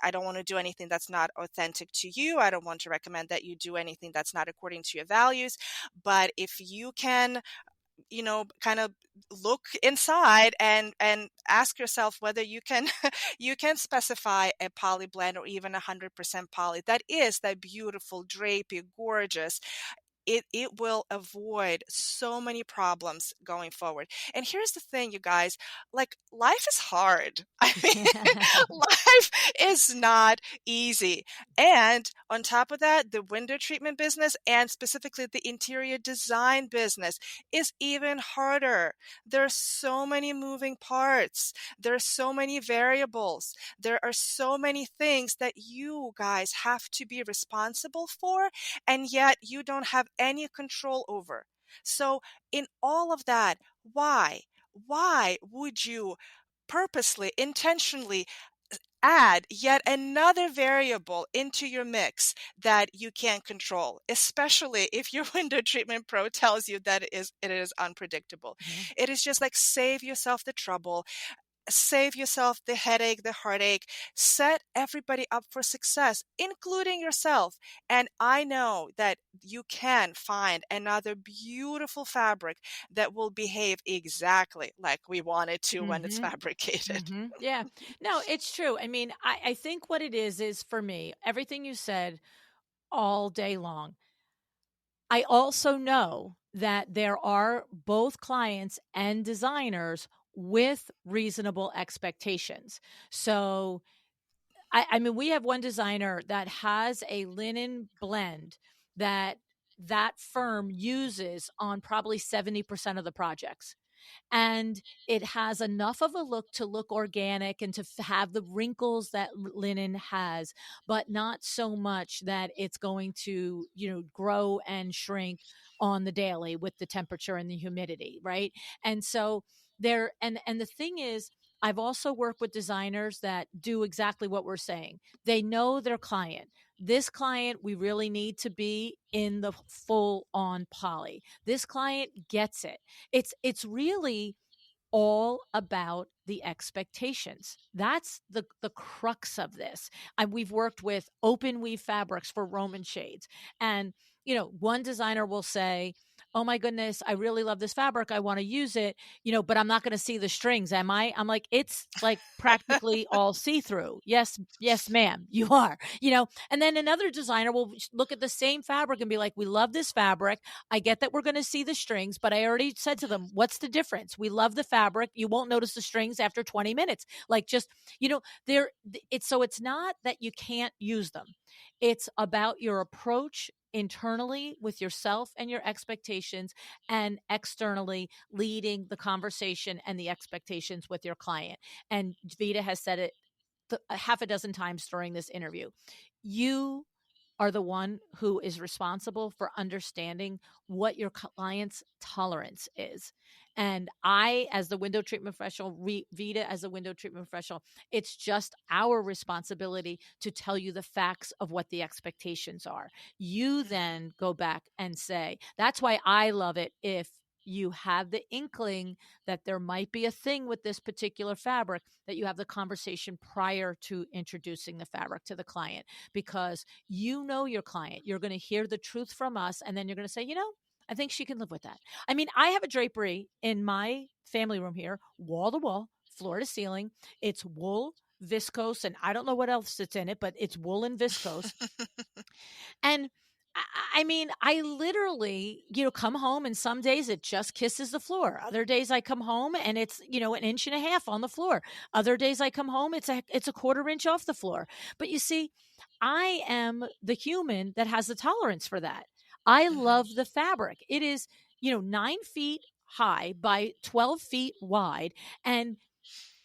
I don't want to do anything that's not authentic to you. I don't want to recommend that you do anything that's not according to your values. But if you can kind of look inside and ask yourself whether you can you can specify a poly blend or even 100% poly that is that beautiful drapey gorgeous, it will avoid so many problems going forward. And here's the thing, you guys, like, life is hard. I mean, life is not easy. And on top of that, the window treatment business and specifically the interior design business is even harder. There's so many moving parts. There's so many variables. There are so many things that you guys have to be responsible for, and yet you don't have any control over. So in all of that, why would you purposely, intentionally add yet another variable into your mix that you can't control, especially if your window treatment pro tells you that it is unpredictable? Mm-hmm. It is just like, save yourself the trouble. Save yourself the headache, the heartache. Set everybody up for success, including yourself. And I know that you can find another beautiful fabric that will behave exactly like we want it to when it's fabricated. Mm-hmm. Yeah. No, it's true. I mean, I think what it is for me, everything you said all day long. I also know that there are both clients and designers with reasonable expectations. So, I mean, we have one designer that has a linen blend that firm uses on probably 70% of the projects. And it has enough of a look to look organic and to have the wrinkles that linen has, but not so much that it's going to, grow and shrink on the daily with the temperature and the humidity, right? And so and the thing is, I've also worked with designers that do exactly what we're saying. They know their client. This client, we really need to be in the full on poly. This client gets it. It's really all about the expectations. That's the crux of this. And we've worked with open weave fabrics for Roman shades. And, one designer will say, oh my goodness, I really love this fabric. I want to use it, but I'm not going to see the strings. Am I? I'm like, it's like practically all see through. Yes, yes, ma'am, you are, and then another designer will look at the same fabric and be like, we love this fabric. I get that we're going to see the strings, but I already said to them, what's the difference? We love the fabric. You won't notice the strings after 20 minutes. Like just, it's not that you can't use them. It's about your approach internally with yourself and your expectations, and externally leading the conversation and the expectations with your client. And Vita has said it half a dozen times during this interview. You are the one who is responsible for understanding what your client's tolerance is. And I, as the window treatment professional, Vita as a window treatment professional, it's just our responsibility to tell you the facts of what the expectations are. You then go back and say, that's why I love it if you have the inkling that there might be a thing with this particular fabric, that you have the conversation prior to introducing the fabric to the client, because you know your client. You're going to hear the truth from us, and then you're going to say, I think she can live with that. I mean, I have a drapery in my family room here, wall to wall, floor to ceiling. It's wool, viscose, and I don't know what else it's in it, but it's wool and viscose. And I mean, I literally, come home and some days it just kisses the floor. Other days I come home and it's, an inch and a half on the floor. Other days I come home, it's a quarter inch off the floor. But you see, I am the human that has the tolerance for that. I love the fabric. It is, 9 feet high by 12 feet wide. And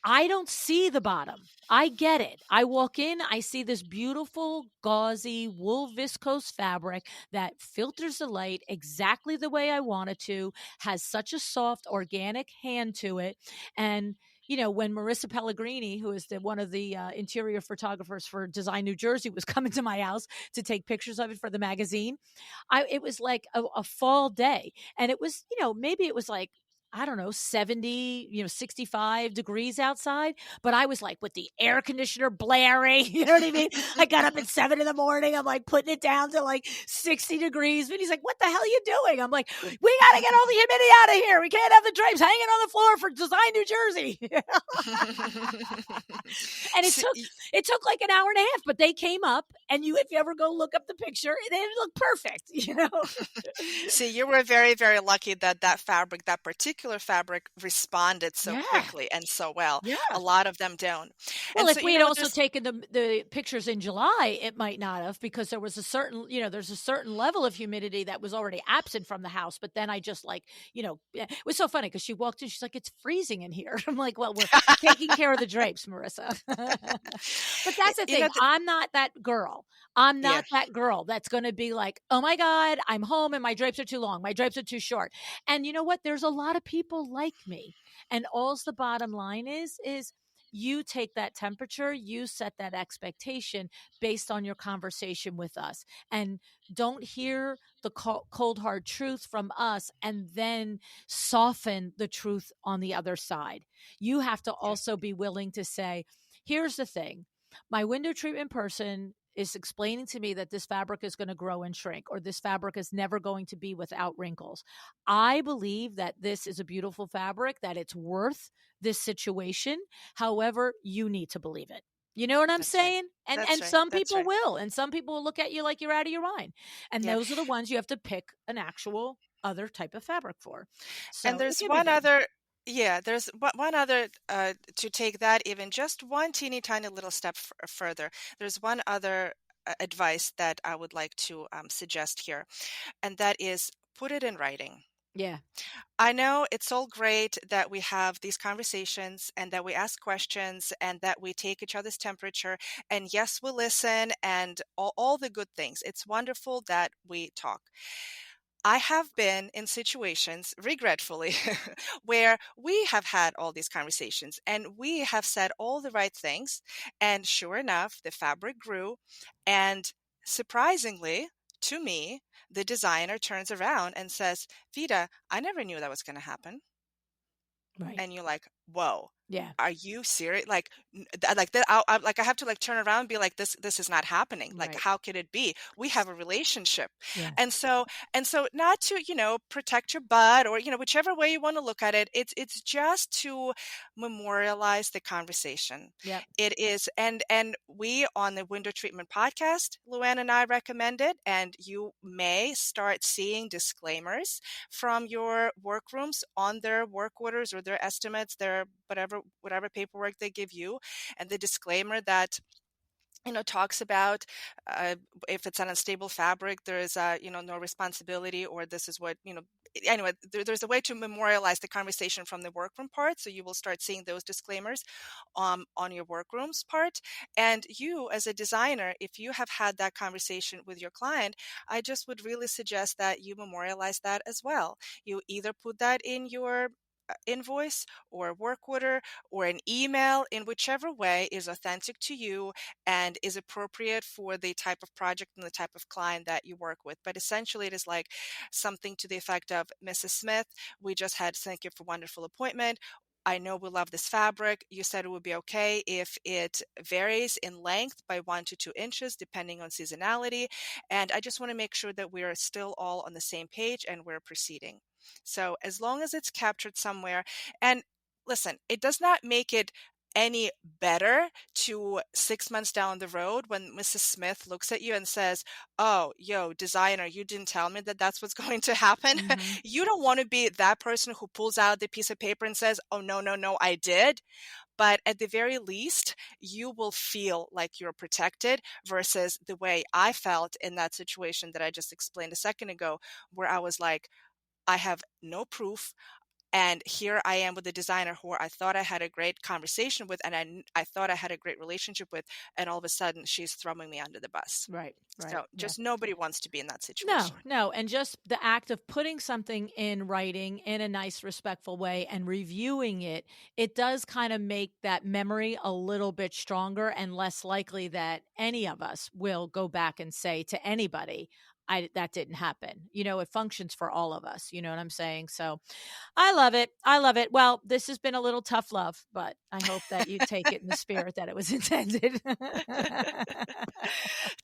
I don't see the bottom. I get it. I walk in, I see this beautiful, gauzy wool viscose fabric that filters the light exactly the way I want it to, has such a soft, organic hand to it. And, when Marissa Pellegrini, who is one of the interior photographers for Design New Jersey, was coming to my house to take pictures of it for the magazine, it was like a fall day. And it was, maybe it was like, I don't know, 70, 65 degrees outside. But I was like with the air conditioner blaring, you know what I mean? I got up at 7 in the morning. I'm like putting it down to like 60 degrees. And he's like, what the hell are you doing? I'm like, we got to get all the humidity out of here. We can't have the drapes hanging on the floor for Design New Jersey. And it took like an hour and a half, but they came up, and if you ever go look up the picture, they look perfect, See, you were very, very lucky that that particular fabric responded so quickly and so well. Yeah. A lot of them don't. Well, and if so, we had also taken the pictures in July, it might not have, because there was there's a certain level of humidity that was already absent from the house. But then I just it was so funny because she walked in, she's like, it's freezing in here. I'm like, well, we're taking care of the drapes, Marissa. But that's the thing. I'm not that girl. I'm not that girl that's going to be like, oh my God, I'm home and my drapes are too long. My drapes are too short. And you know what? There's a lot of people like me. And all's the bottom line is you take that temperature, you set that expectation based on your conversation with us. And don't hear the cold, hard truth from us and then soften the truth on the other side. You have to also be willing to say, here's the thing. My window treatment person is explaining to me that this fabric is going to grow and shrink, or this fabric is never going to be without wrinkles. I believe that this is a beautiful fabric, that it's worth this situation. However, you need to believe it. You know what I'm saying? Right. And some people will, and some people will look at you like you're out of your mind. And those are the ones you have to pick an actual other type of fabric for. So, and there's one other. Yeah, there's one other, to take that even just one teeny tiny little step further. There's one other advice that I would like to suggest here, and that is put it in writing. Yeah. I know it's all great that we have these conversations and that we ask questions and that we take each other's temperature. And yes, we listen and all the good things. It's wonderful that we talk. I have been in situations, regretfully, where we have had all these conversations and we have said all the right things. And sure enough, the fabric grew. And surprisingly, to me, the designer turns around and says, Vita, I never knew that was going to happen. Right. And you're like, whoa, Yeah. are you serious? Like, like that, like I have to like turn around and be like, this is not happening. Like, Right. how could it be? We have a relationship. Yeah. And so, not to, protect your butt or, whichever way you want to look at it, it's just to memorialize the conversation. Yep. It is, and we on the Window Treatment podcast, LuAnn and I recommend it, and you may start seeing disclaimers from your workrooms on their work orders or their estimates, their whatever paperwork they give you, and the disclaimer that talks about uh, if it's an unstable fabric, there is no responsibility, or this is what anyway, there's a way to memorialize the conversation from the workroom part, so you will start seeing those disclaimers on your workrooms part. And you as a designer, if you have had that conversation with your client, I just would really suggest that you memorialize that as well. You either put that in your invoice or work order or an email, in whichever way is authentic to you and is appropriate for the type of project and the type of client that you work with. But essentially, it is like something to the effect of, Mrs. Smith, we just had thank you for wonderful appointment. I know we love this fabric. You said it would be okay if it varies in length by 1 to 2 inches, depending on seasonality. And I just want to make sure that we are still all on the same page and we're proceeding. So as long as it's captured somewhere, and listen, it does not make it any better to 6 months down the road when Mrs. Smith looks at you and says, oh, yo, designer, you didn't tell me that that's what's going to happen. Mm-hmm. You don't want to be that person who pulls out the piece of paper and says, oh, no, I did. But at the very least, you will feel like you're protected versus the way I felt in that situation that I just explained a second ago, where I was like, I have no proof. And here I am with a designer who I thought I had a great conversation with, and I thought I had a great relationship with, and all of a sudden she's throwing me under the bus. Right. So Yeah. just nobody wants to be in that No, situation. no. And just the act of putting something in writing in a nice, respectful way and reviewing it, it does kind of make that memory a little bit stronger and less likely that any of us will go back and say to anybody, that didn't happen. It functions for all of us. You know what I'm saying? So I love it. I love it. Well, this has been a little tough love, but I hope that you take it in the spirit that it was intended.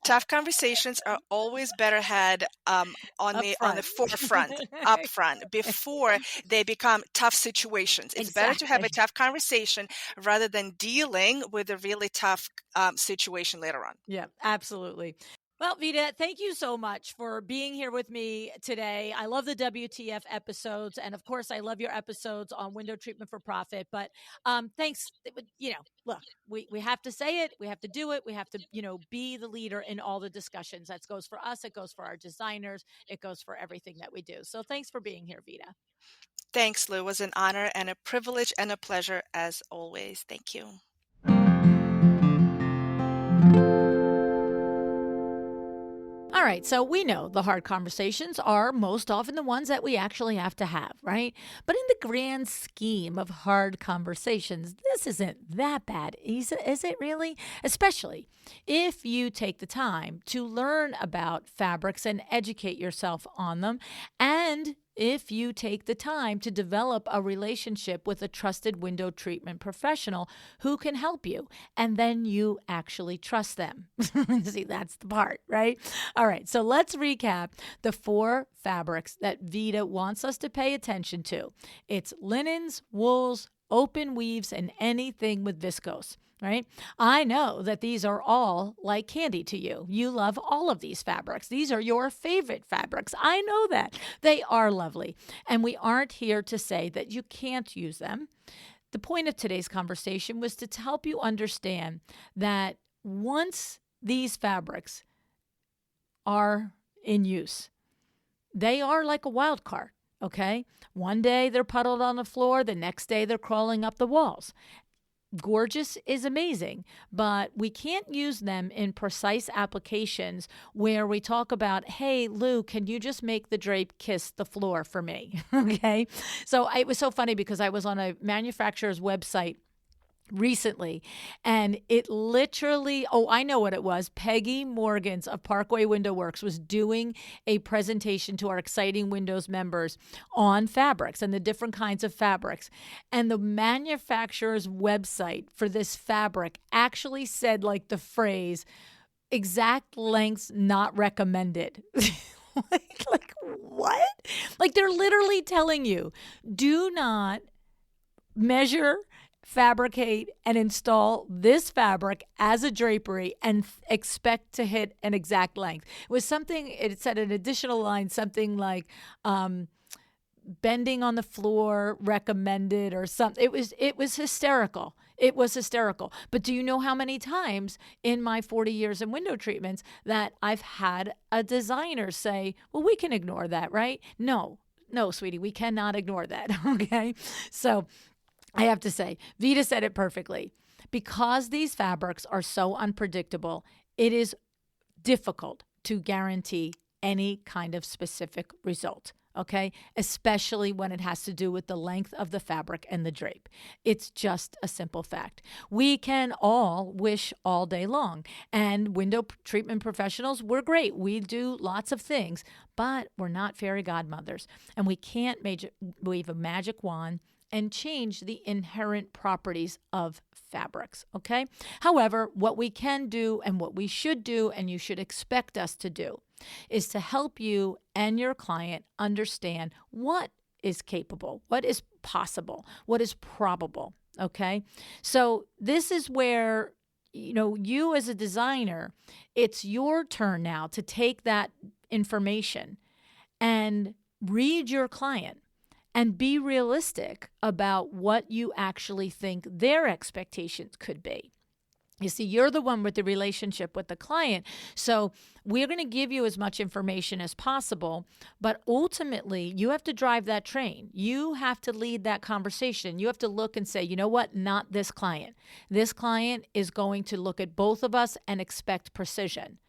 Tough conversations are always better had on Up the front. forefront, up front, before they become tough situations. It's better to have a Exactly. tough conversation rather than dealing with a really tough situation later on. Yeah, absolutely. Well, Vita, thank you so much for being here with me today. I love the WTF episodes. And of course, I love your episodes on window treatment for profit. But thanks. Look, we have to say it. We have to do it. We have to, be the leader in all the discussions. That goes for us. It goes for our designers. It goes for everything that we do. So thanks for being here, Vita. Thanks, Lou. It was an honor and a privilege and a pleasure as always. Thank you. All right, so we know the hard conversations are most often the ones that we actually have to have, right? But in the grand scheme of hard conversations, this isn't that bad, is it really? Especially if you take the time to learn about fabrics and educate yourself on them, and if you take the time to develop a relationship with a trusted window treatment professional who can help you, and then you actually trust them. See, that's the part, right? All right, so let's recap the 4 fabrics that Vita wants us to pay attention to. It's linens, wools, open weaves, and anything with viscose. Right? I know that these are all like candy to you. You love all of these fabrics. These are your favorite fabrics. I know that. They are lovely. And we aren't here to say that you can't use them. The point of today's conversation was to help you understand that once these fabrics are in use, they are like a wild card, okay? One day they're puddled on the floor, the next day they're crawling up the walls. Gorgeous is amazing, but we can't use them in precise applications where we talk about, hey, Lou, can you just make the drape kiss the floor for me? Okay. So it was so funny because I was on a manufacturer's website recently, and it literally, oh, I know what it was. Peggy Morgans of Parkway Window Works was doing a presentation to our Exciting Windows members on fabrics and the different kinds of fabrics. And the manufacturer's website for this fabric actually said like the phrase, exact lengths not recommended. like what? Like they're literally telling you, do not measure, fabricate, and install this fabric as a drapery and expect to hit an exact length. It was something, it said an additional line, something like bending on the floor recommended or something. It was hysterical. It was hysterical. But do you know how many times in my 40 years in window treatments that I've had a designer say, well, we can ignore that, right? No, sweetie, we cannot ignore that. Okay. So I have to say, Vita said it perfectly. Because these fabrics are so unpredictable, it is difficult to guarantee any kind of specific result, okay? Especially when it has to do with the length of the fabric and the drape. It's just a simple fact. We can all wish all day long, and window treatment professionals, we're great. We do lots of things, but we're not fairy godmothers, and we can't wave a magic wand and change the inherent properties of fabrics, okay? However, what we can do and what we should do, and you should expect us to do, is to help you and your client understand what is capable, what is possible, what is probable, okay? So this is where, you as a designer, it's your turn now to take that information and read your client and be realistic about what you actually think their expectations could be. You see, you're the one with the relationship with the client. So we're going to give you as much information as possible, but ultimately you have to drive that train. You have to lead that conversation. You have to look and say, you know what? Not this client. This client is going to look at both of us and expect precision.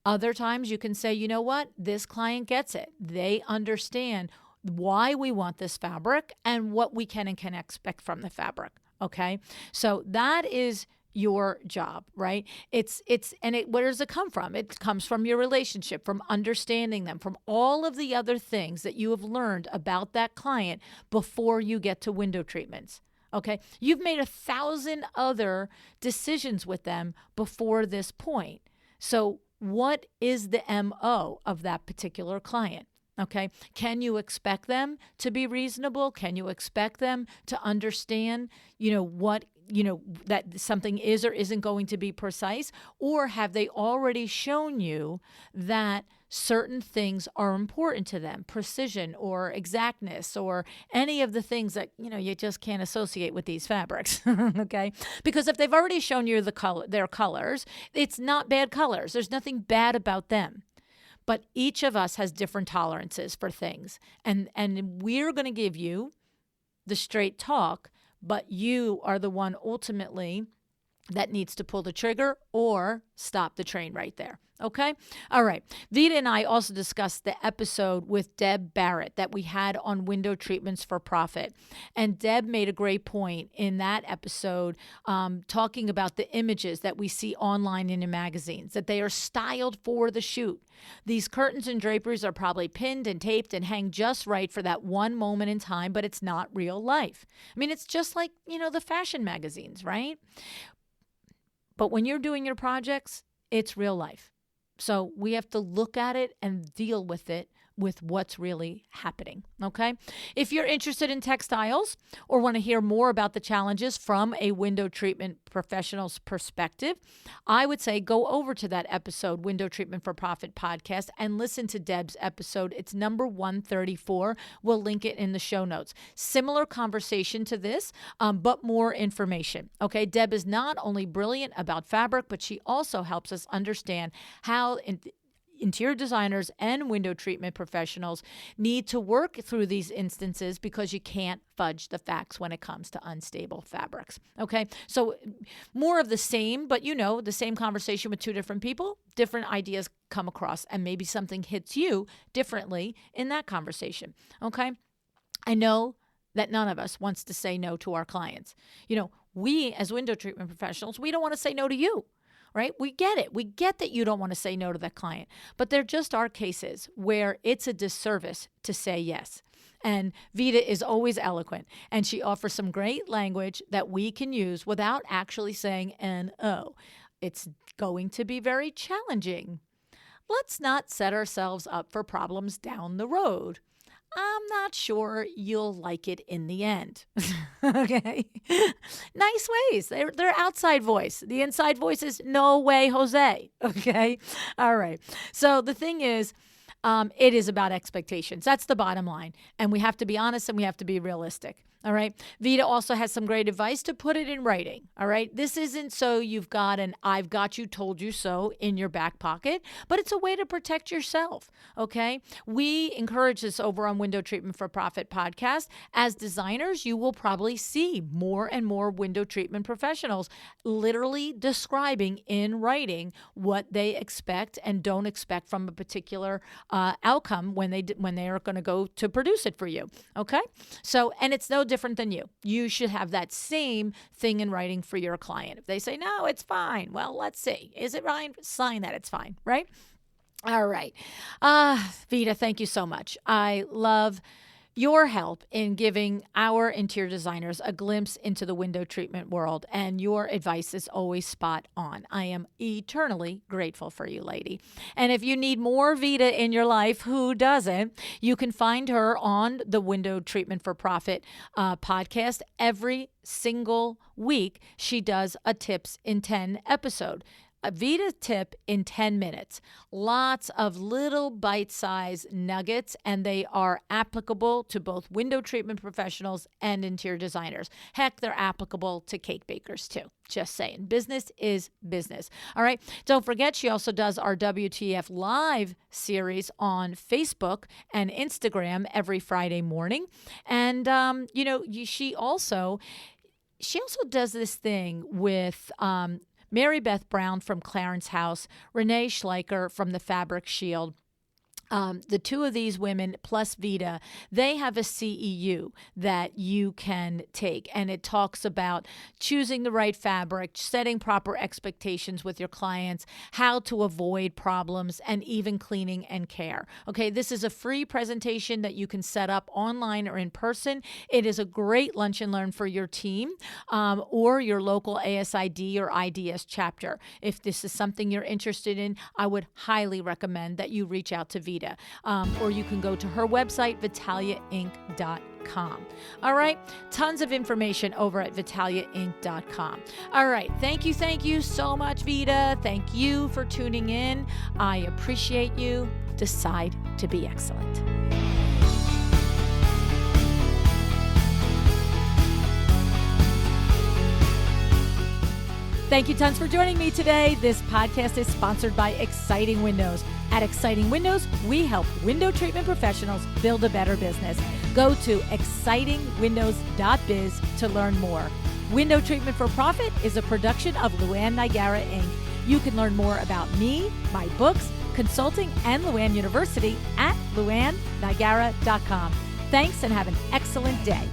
Other times you can say, you know what? This client gets it. They understand why we want this fabric and what we can and can expect from the fabric. Okay. So that is your job, right? Where does it come from? It comes from your relationship, from understanding them, from all of the other things that you have learned about that client before you get to window treatments. Okay. You've made 1,000 other decisions with them before this point. So what is the MO of that particular client? Okay. Can you expect them to be reasonable? Can you expect them to understand, that something is or isn't going to be precise? Or have they already shown you that certain things are important to them, precision or exactness or any of the things that, you just can't associate with these fabrics, okay? Because if they've already shown you their colors, it's not bad colors. There's nothing bad about them. But each of us has different tolerances for things. And we're going to give you the straight talk, but you are the one ultimately that needs to pull the trigger or stop the train right there. Okay? All right. Vita and I also discussed the episode with Deb Barrett that we had on window treatments for profit. And Deb made a great point in that episode talking about the images that we see online and in magazines, that they are styled for the shoot. These curtains and draperies are probably pinned and taped and hang just right for that one moment in time, but it's not real life. I mean, it's just like, the fashion magazines, right? But when you're doing your projects, it's real life. So we have to look at it and deal with it with what's really happening, okay? If you're interested in textiles or want to hear more about the challenges from a window treatment professional's perspective, I would say go over to that episode, Window Treatment for Profit podcast, and listen to Deb's episode. It's number 134. We'll link it in the show notes. Similar conversation to this, but more information, okay? Deb is not only brilliant about fabric, but she also helps us understand how interior designers and window treatment professionals need to work through these instances because you can't fudge the facts when it comes to unstable fabrics. Okay, so more of the same, but the same conversation with two different people, different ideas come across, and maybe something hits you differently in that conversation. Okay, I know that none of us wants to say no to our clients. We as window treatment professionals, we don't want to say no to you, right? We get it. We get that you don't want to say no to that client, but there just are cases where it's a disservice to say yes. And Vita is always eloquent, and she offers some great language that we can use without actually saying N-O. It's going to be very challenging. Let's not set ourselves up for problems down the road. I'm not sure you'll like it in the end. Okay. Nice ways. They're outside voice. The inside voice is no way, Jose. Okay. All right. So the thing is, it is about expectations. That's the bottom line. And we have to be honest and we have to be realistic. All right. Vita also has some great advice to put it in writing. All right. This isn't so you've got an I've got you, told you so in your back pocket, but it's a way to protect yourself. Okay. We encourage this over on Window Treatment for Profit podcast. As designers, you will probably see more and more window treatment professionals literally describing in writing what they expect and don't expect from a particular outcome when they are going to go to produce it for you. Okay. So, and it's no different than you. You should have that same thing in writing for your client. If they say, no, it's fine. Well, let's see. Is it fine? Sign that it's fine, right? All right. Vita, thank you so much. I love your help in giving our interior designers a glimpse into the window treatment world, and your advice is always spot on. I am eternally grateful for you, lady. And if you need more Vita in your life, who doesn't? You can find her on the Window Treatment for Profit podcast. Every single week, she does a Tips in 10 episode. A Vita tip in 10 minutes. Lots of little bite-sized nuggets, and they are applicable to both window treatment professionals and interior designers. Heck, they're applicable to cake bakers too. Just saying. Business is business. All right. Don't forget, she also does our WTF Live series on Facebook and Instagram every Friday morning. And, she also does this thing with Mary Beth Brown from Clarence House, Renee Schleicher from the Fabric Shield. The two of these women plus Vita, they have a CEU that you can take, and it talks about choosing the right fabric, setting proper expectations with your clients, how to avoid problems, and even cleaning and care. Okay, this is a free presentation that you can set up online or in person. It is a great lunch and learn for your team or your local ASID or IDS chapter. If this is something you're interested in, I would highly recommend that you reach out to Vita. Or you can go to her website, VitaliaInc.com. All right. Tons of information over at VitaliaInc.com. All right. Thank you so much, Vita. Thank you for tuning in. I appreciate you. Decide to be excellent. Thank you tons for joining me today. This podcast is sponsored by Exciting Windows. At Exciting Windows, we help window treatment professionals build a better business. Go to excitingwindows.biz to learn more. Window Treatment for Profit is a production of LuAnn Niagara Inc. You can learn more about me, my books, consulting, and LuAnn University at luannniagara.com. Thanks and have an excellent day.